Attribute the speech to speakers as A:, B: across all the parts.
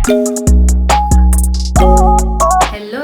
A: Hello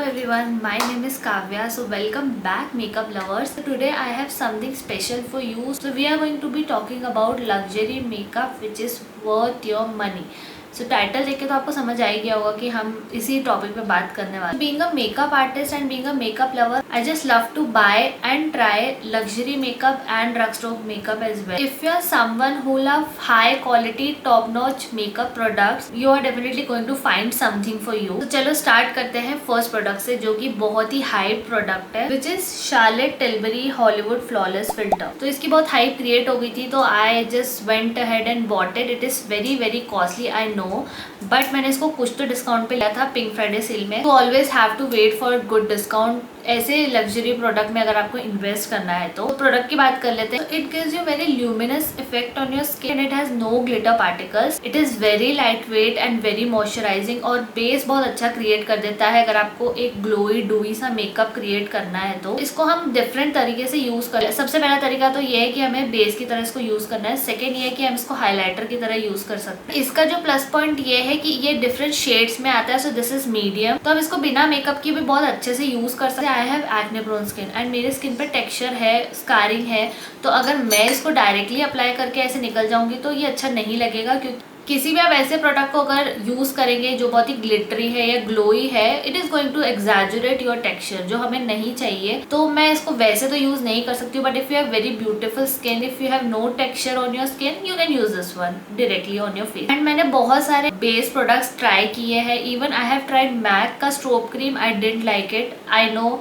A: everyone, my name is Kavya. So welcome back makeup lovers. So today I have something special for you. So we are going to be talking about luxury makeup which is worth your money. So title देख के तो आपको समझ आ ही गया होगा कि हम इसी टॉपिक पे बात करने वाले। Being a makeup artist and being a makeup lover, I just love to buy and try luxury makeup and drug store makeup as well. If you are someone who love high quality top notch makeup products, you are definitely going to find something for you. तो चलो start करते हैं first product से, जो कि बहुत ही hype product है, which is Charlotte Tilbury Hollywood flawless filter. तो इसकी बहुत हाइप क्रिएट हो गई थी, तो I just went ahead and bought it. It is very very costly, I know, but मैंने इसको कुछ तो डिस्काउंट पे लिया था पिंक फ्राइडे सेल में। तो always have to wait for good discount ऐसे लग्जरी प्रोडक्ट में अगर आपको इन्वेस्ट करना है। तो प्रोडक्ट की बात कर लेते हैं। It gives you very luminous effect on your skin, it has no glitter particles, it is very light weight and very moisturising, और बेस बहुत अच्छा क्रिएट कर देता है। अगर आपको एक ग्लोई डूई सा मेकअप क्रिएट करना है तो इसको हम डिफरेंट तरीके से यूज कर। सबसे पहला तरीका तो ये है कि हमें बेस की तरह इसको यूज करना है। सेकेंड ये है कि हम इसको हाईलाइटर की तरह यूज कर सकते हैं। इसका जो प्लस पॉइंट ये है कि ये डिफरेंट शेड्स में आता है, सो दिस इज मीडियम, तो हम इसको बिना मेकअप के भी बहुत अच्छे से यूज कर सकते हैं। I have acne prone skin and मेरे स्किन पे टेक्सचर है, स्कारिंग है, तो अगर मैं इसको डायरेक्टली अप्लाई करके ऐसे निकल जाऊंगी तो ये अच्छा नहीं लगेगा। क्योंकि किसी भी आप ऐसे प्रोडक्ट को अगर यूज करेंगे जो बहुत ही ग्लिटरी है या ग्लोई है, it is going to exaggerate your texture, जो हमें नहीं चाहिए। तो मैं इसको वैसे तो यूज नहीं कर सकती हूँ, but if you have very beautiful skin, if you have no texture on your skin, you can use this one directly on your face. And मैंने बहुत सारे बेस प्रोडक्ट्स ट्राई किए हैं। Even I have tried MAC का strobe cream, I didn't like it. I know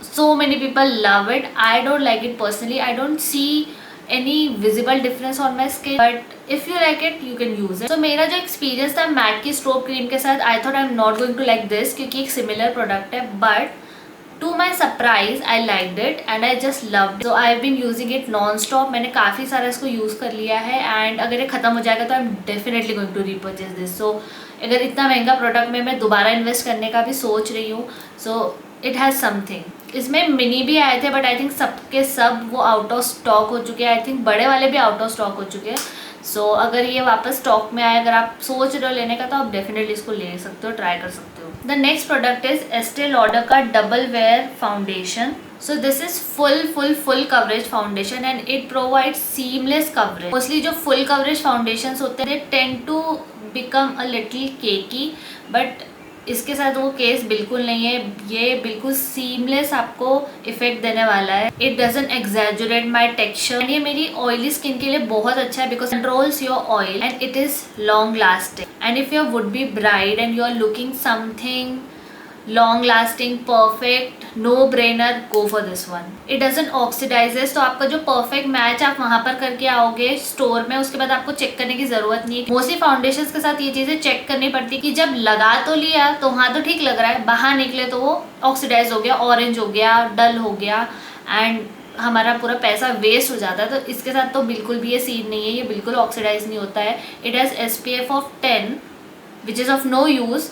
A: so many people love it, I don't like it personally, I don't see any visible difference on my skin, but if you like it you can use it. So मेरा जो experience था Mac की strobe cream के साथ, I thought I'm not going to like this क्योंकि एक similar product है, but to my surprise I liked it and I just loved it. So I've been using it non-stop. मैंने काफ़ी सारा इसको यूज़ कर लिया है, एंड अगर ये ख़त्म हो जाएगा तो I'm definitely going to repurchase this. So अगर इतना महंगा प्रोडक्ट में मैं दोबारा इन्वेस्ट करने का भी सोच रही हूँ, so it has something. इसमें मिनी भी आए थे, बट आई थिंक सबके सब वो आउट ऑफ स्टॉक हो चुके हैं। आई थिंक बड़े वाले भी आउट ऑफ स्टॉक हो चुके हैं। सो अगर ये वापस स्टॉक में आए, अगर आप सोच रहे हो लेने का, तो आप डेफिनेटली इसको ले सकते हो, ट्राई कर सकते हो। The next product is Estee Lauder का double wear foundation. So this is full coverage foundation and it provide seamless coverage. Mostly जो फुल कवरेज फाउंडेशन होते हैं, they tend to become a little cakey, but इसके साथ वो case बिल्कुल नहीं है। ये बिल्कुल सीमलेस आपको इफेक्ट देने वाला है। It doesn't exaggerate my texture, ये मेरी ऑयली स्किन के लिए बहुत अच्छा है because controls your oil and it is long lasting. And if you would be bride and you are looking something long lasting perfect, no brainer, go for this one. It doesn't oxidises, तो आपका जो perfect match आप वहां पर करके आओगे store में, उसके बाद आपको चेक करने की जरूरत नहीं है। मोस्टली फाउंडेशन के साथ ये चीजें चेक करनी पड़ती है कि जब लगा तो लिया तो वहां तो ठीक लग रहा है, बाहर निकले तो वो ऑक्सीडाइज हो गया, ऑरेंज हो गया, डल हो गया, एंड हमारा पूरा पैसा वेस्ट हो जाता है। तो इसके साथ तो बिल्कुल भी ये सीन नहीं है, ये बिल्कुल ऑक्सीडाइज नहीं होता है। It has SPF of 10 which is of no use,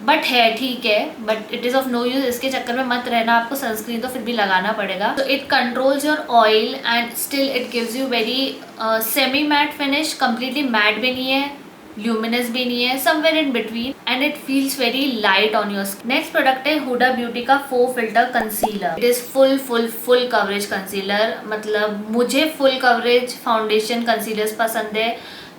A: but है ठीक है, but it is of no use. इसके चक्कर में मत रहना, आपको सनस्क्रीन तो फिर भी लगाना पड़ेगा। तो it controls your oil and still it gives you very semi matte finish, completely mat भी नहीं है, ल्यूमिनस भी नहीं है, somewhere in between, and it feels very light on your skin. Next product है हुडा ब्यूटी का 4 filter concealer. It is full coverage concealer. मतलब मुझे फुल कवरेज फाउंडेशन कंसीलर्स पसंद है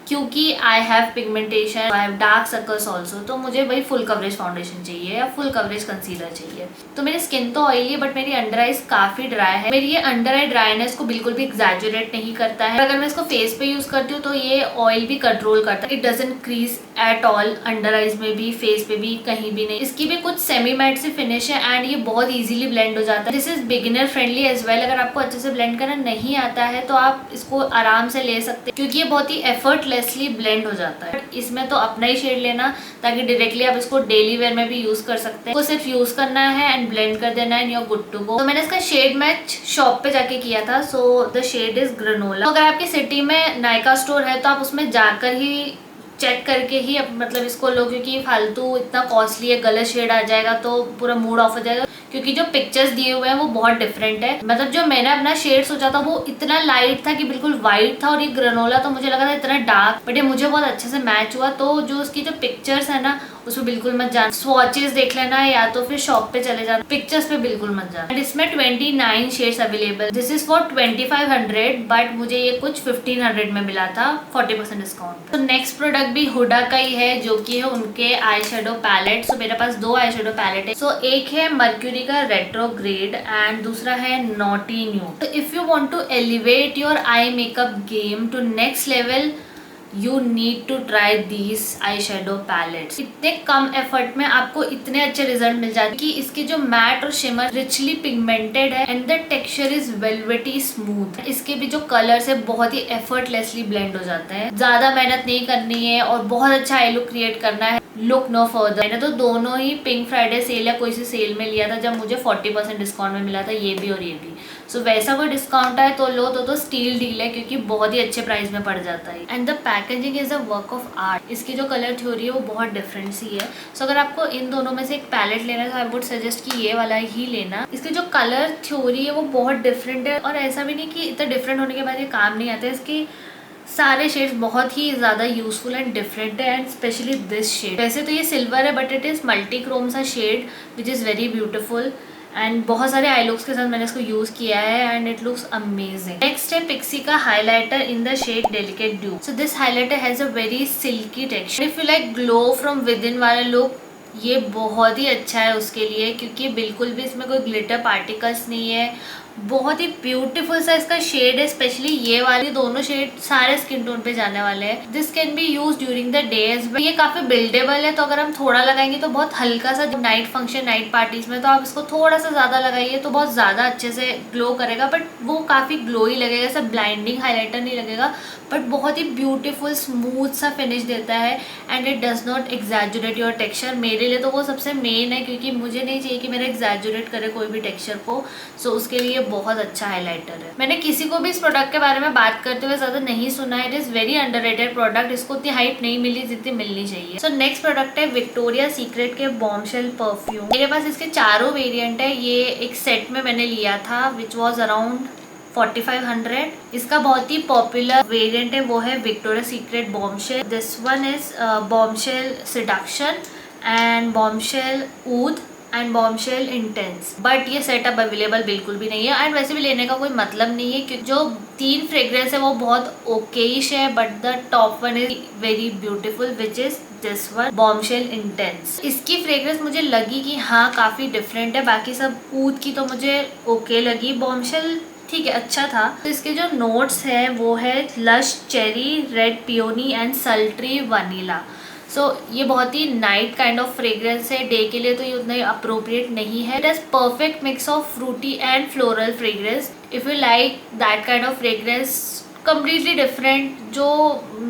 A: क्योंकि I have pigmentation, I have dark circles also, तो मुझे वही फुल कवरेज फाउंडेशन चाहिए या फुल कवरेज कंसीलर चाहिए। तो मेरी स्किन तो ऑयली है, बट मेरी अंडर आइज काफ़ी ड्राई है। मेरी ये अंडर आई ड्राइनेस को बिल्कुल भी एग्जैजुरेट नहीं करता है। अगर मैं इसको फेस पे यूज़ करती हूँ तो ये ऑयल भी कंट्रोल करता है। It doesn't crease at all, under eyes में भी, फेस पे भी, कहीं भी नहीं। इसकी भी कुछ सेमी मैट सी फिनिश है एंड ये बहुत ईजिली ब्लेंड हो जाता है। This is beginner friendly as well. अगर आपको अच्छे से ब्लेंड करना नहीं आता है तो आप इसको आराम से ले सकते हैं क्योंकि ये बहुत ही एफर्टलेसली ब्लेंड हो जाता है। इसमें तो अपना ही शेड लेना ताकि डायरेक्टली आप इसको डेली वेयर में भी यूज कर सकते हैं। इसको सिर्फ यूज करना है एंड ब्लेंड कर देना है, you are good to go. तो मैंने इसका शेड मैच शॉप पे जाके किया था। So the shade is granola. अगर आपकी सिटी में नायका स्टोर है तो आप उसमें जाकर ही चेक करके ही मतलब इसको लो, क्योंकि फालतू इतना कॉस्टली है, गलत शेड आ जाएगा तो पूरा मूड ऑफ हो जाएगा। क्योंकि जो पिक्चर्स दिए हुए हैं वो बहुत डिफरेंट है। मतलब जो मैंने अपना शेड सोचा था वो इतना लाइट था कि बिल्कुल व्हाइट था, और ये ग्रेनोला तो मुझे लगा था इतना डार्क, बट ये मुझे बहुत अच्छे से मैच हुआ। तो जो उसकी जो पिक्चर्स है ना उसमें बिल्कुल मत जाना, स्वॉचेस देख लेना या तो फिर शॉप पे चले जाना, पिक्चर्स पे बिल्कुल मत जाना। एंड इसमें 29 shades available. This is for 2500, but मुझे ये कुछ 1500 में मिला था 40% डिस्काउंट। तो नेक्स्ट प्रोडक्ट भी हुडा का ही है, जो कि है उनके आई शेडो पैलेट। सो मेरे पास 2 आई शेडो पैलेट है। सो एक है मर्क्यूरी का रेट्रोग्रेड एंड दूसरा है नॉटी न्यू। तो if you want to elevate your eye makeup game to next level, you need to try these eye shadow palettes. इतने कम एफर्ट में आपको इतने अच्छे रिजल्ट मिल जाते हैं कि इसके जो मैट और शिमर रिचली पिगमेंटेड है and the texture is velvety smooth. इसके भी जो कलर्स है बहुत ही एफर्टलेसली ब्लेंड हो जाते हैं, ज्यादा मेहनत नहीं करनी है और बहुत अच्छा आई लुक क्रिएट करना है। Look no further. मैंने तो दोनों ही पिंक फ्राइडे सेल या कोई सी सेल में लिया था जब मुझे 40% डिस्काउंट में मिला था, ये भी और ये भी। सो वैसा कोई डिस्काउंट है तो लो, तो स्टील डील है, क्योंकि बहुत ही अच्छे प्राइस में पड़ जाता है। And the packaging is a work of art. इसकी जो कलर थ्योरी है वो बहुत डिफरेंट सी है। सो अगर आपको इन दोनों में से एक पैलेट लेना है तो आई वुड सजेस्ट कि ये वाला ही लेना। इसकी जो कलर थ्योरी है वो बहुत डिफरेंट है, और ऐसा भी नहीं कि इतना डिफरेंट होने के बाद ये काम नहीं आता है। इसकी सारे शेड्स बहुत ही ज़्यादा यूजफुल एंड डिफरेंट है, एंड स्पेशली दिस शेड। वैसे तो ये सिल्वर है but it is multichrome सा shade which is very beautiful, and बहुत सारे आई लुक्स के साथ मैंने इसको यूज किया है and it looks amazing. Next है पिक्सी का highlighter in the shade delicate dew. So this highlighter has a very silky texture. If you like glow from within वाला लुक, ये बहुत ही अच्छा है उसके लिए, क्योंकि बिल्कुल भी इसमें कोई ग्लिटर पार्टिकल्स नहीं है। बहुत ही ब्यूटीफुल सा इसका शेड है, स्पेशली ये वाले दोनों शेड सारे स्किन टोन पे जाने वाले हैं। This can be use during the days. ये काफी बिल्डेबल है, तो अगर हम थोड़ा लगाएंगे तो बहुत हल्का सा, नाइट फंक्शन नाइट पार्टीज में तो आप इसको थोड़ा सा ज्यादा लगाइए तो बहुत ज्यादा अच्छे से ग्लो करेगा, बट वो काफी ग्लोई लगेगा, ऐसा ब्लाइंडिंग हाईलाइटर नहीं लगेगा, बट बहुत ही ब्यूटीफुल स्मूथ सा फिनिश देता है and it does not exaggerate your texture. मेरे लिए तो वो सबसे मेन है, क्योंकि मुझे नहीं चाहिए कि मेरा एग्जैजुरेट करे कोई भी टेक्सचर को। सो उसके लिए बहुत अच्छा हाइलाइटर है। मैंने किसी को भी इस प्रोडक्ट के बारे में बात करते हुए ज्यादा नहीं सुना है। It is very underrated product. इसको उतनी हाइप नहीं मिली जितनी मिलनी चाहिए। सो नेक्स्ट प्रोडक्ट है विक्टोरिया सीक्रेट के बॉम्बशेल परफ्यूम। मेरे पास इसके चारों वेरिएंट है। ये एक सेट में मैंने लिया था विच वॉज अराउंड 4500। इसका बहुत ही पॉपुलर वेरिएंट है वो है Victoria secret bombshell. This one is bombshell seduction and bombshell oud and bombshell intense, but ये सेटअप अवेलेबल बिल्कुल भी नहीं है एंड वैसे भी लेने का कोई मतलब नहीं है, क्योंकि जो 3 फ्रेग्रेंस है वो बहुत ओकेश है, but the top one is very beautiful which is this one bombshell intense. इसकी फ्रेग्रेंस मुझे लगी कि हाँ काफी डिफरेंट है, बाकी सब ऊद की तो मुझे ओके लगी। बॉम्बशेल ठीक है, अच्छा था। तो इसके जो नोट्स है वो है lush cherry, red peony and sultry vanilla. So ये बहुत ही नाइट काइंड ऑफ फ्रेग्रेंस है, डे के लिए तो ये उतना अप्रोप्रिएट नहीं है। It has perfect mix of fruity and floral fragrance. If you like that kind of fragrance, completely different, जो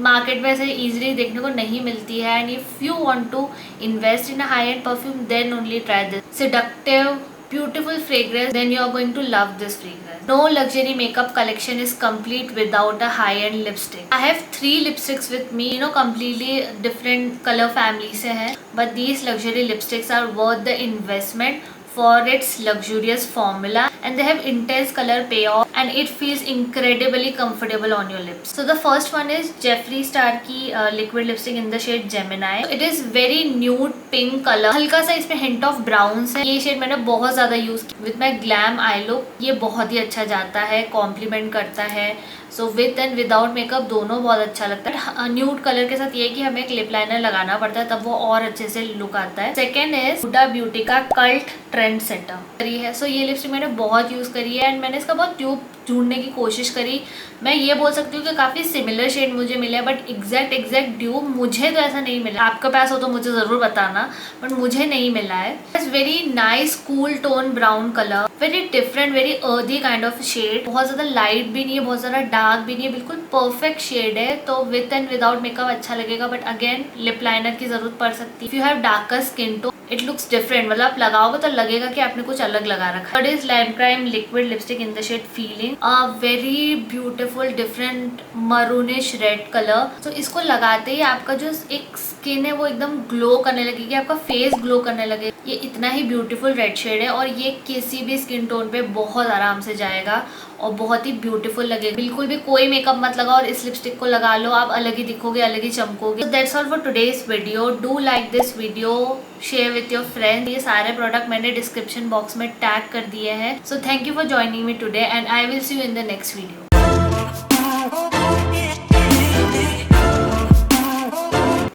A: मार्केट में ऐसे इजीली देखने को नहीं मिलती है, and if you want to invest in a high end perfume then only try this seductive beautiful fragrance, then you are going to love this fragrance. No luxury makeup collection is complete without a high-end lipstick. I have 3 lipsticks with me, completely different color family से हैं, but these luxury lipsticks are worth the investment for its luxurious formula, and they have intense color payoff and it feels incredibly comfortable on your lips. So the first one is Jeffree Star की liquid lipstick in the shade Gemini. It is very nude pink color, हल्का सा इसमें hint of browns है। ये shade मैंने बहुत ज़्यादा use की with my glam eye look। ये बहुत ही अच्छा जाता है, कॉम्प्लीमेंट करता है। So with and without makeup दोनों बहुत अच्छा लगता है। न्यूड कलर के साथ ये कि हमें एक लिप लाइनर लगाना पड़ता है, तब वो और अच्छे से लुक आता है। सेकेंड इज हुडा ब्यूटी का कल्ट ट्रेंड सेटर है। सो ये लिपस्टिक मैंने बहुत यूज़ करी है एंड मैंने इसका बहुत ट्यूब ढूंढने की कोशिश करी। मैं ये बोल सकती हूँ कि काफ़ी सिमिलर शेड मुझे मिले, बट एग्जैक्ट ड्यूब मुझे तो ऐसा नहीं मिला। आपके पास हो तो मुझे ज़रूर बताना, बट मुझे नहीं मिला है। It's very nice cool tone brown colour, very different, very earthy kind of shade. बहुत ज़्यादा लाइट भी नहीं है, बहुत ज़्यादा डार्क भी नहीं है, बिल्कुल परफेक्ट शेड है। तो विथ एंड विदाउट मेकअप अच्छा लगेगा, बट अगेन लिप लाइनर की ज़रूरत पड़ सकती है। If you have darker skin tone it looks different, मतलब आप लगाओगे तो लगेगा कि आपने कुछ अलग लगा रखा है। Is Lime Crime liquid lipstick in the shade feeling, a very beautiful different maroonish red colour. तो इसको लगाते ही आपका जो एक स्किन है वो एकदम ग्लो करने लगेगी, आपका फेस ग्लो करने लगेगा। ये इतना ही ब्यूटीफुल रेड शेड है और ये किसी भी स्किन टोन पे बहुत आराम से जाएगा और बहुत ही ब्यूटीफुल लगेगा। बिल्कुल भी कोई मेकअप मत लगाओ और इस लिपस्टिक को लगा लो, आप अलग ही दिखोगे, अलग ही चमकोगे। That's all for today's video. Do like this video, share with your friend. ये सारे प्रोडक्ट मैंने डिस्क्रिप्शन बॉक्स में टैग कर दिए हैं। So thank you for joining me today and I will see you in the next video.